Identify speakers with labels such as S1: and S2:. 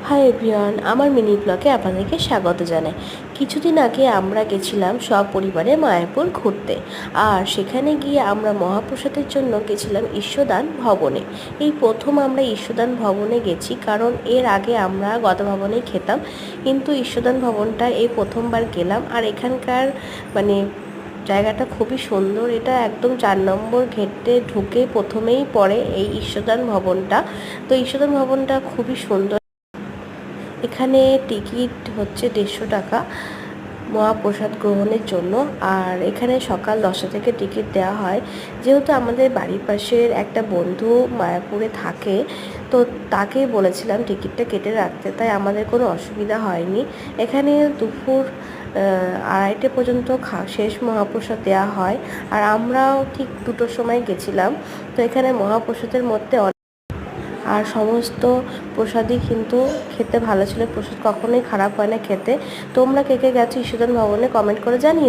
S1: Hi everyone, আমার mini ব্লগে আপনাদেরকে স্বাগত জানাই। কিছুদিন আগে আমরা গেছিলাম সপরিবারে মায়াপুর ঘুরতে। আর সেখানে গিয়ে আমরা মহাপ্রসাদের জন্য গেছিলাম ঈশ্বরদান ভবনে। এই প্রথম আমরা ঈশ্বরদান ভবনে গেছি, কারণ এর আগে আমরা গদাভবনেই খেতাম, কিন্তু ঈশ্বরদান ভবনটা এই প্রথমবার গেলাম। আর এখানকার মানে জায়গাটা খুবই সুন্দর। এটা একদম 4 নম্বর গেটে ঢুকে প্রথমেই পড়ে এই ঈশ্বরদান ভবনটা। তো ঈশ্বরদান ভবনটা খুবই সুন্দর। এখানে টিকিট হচ্ছে 150 টাকা মহাপ্রসাদ গ্রহণের জন্য। আর এখানে সকাল 10টা থেকে টিকিট দেওয়া হয়। যেহেতু আমাদের বাড়ির পাশের একটা বন্ধু মায়াপুরে থাকে, তো তাকেই বলেছিলাম টিকিটটা কেটে রাখতে, তাই আমাদের কোনো অসুবিধা হয়নি। এখানে দুপুর 2:30 পর্যন্ত শেষ মহাপ্রসাদ দেওয়া হয়। আর আমরাও ঠিক 2টোর সময় গেছিলাম। তো এখানে মহাপ্রসাদের মধ্যে আর সমস্ত প্রসাদই কিন্তু খেতে ভালো ছিল। প্রসাদ কখনোই খারাপ হয় না খেতে। তোমরা কে কে গেছো ঈশ্বরদান ভবনে কমেন্ট করে জানিও।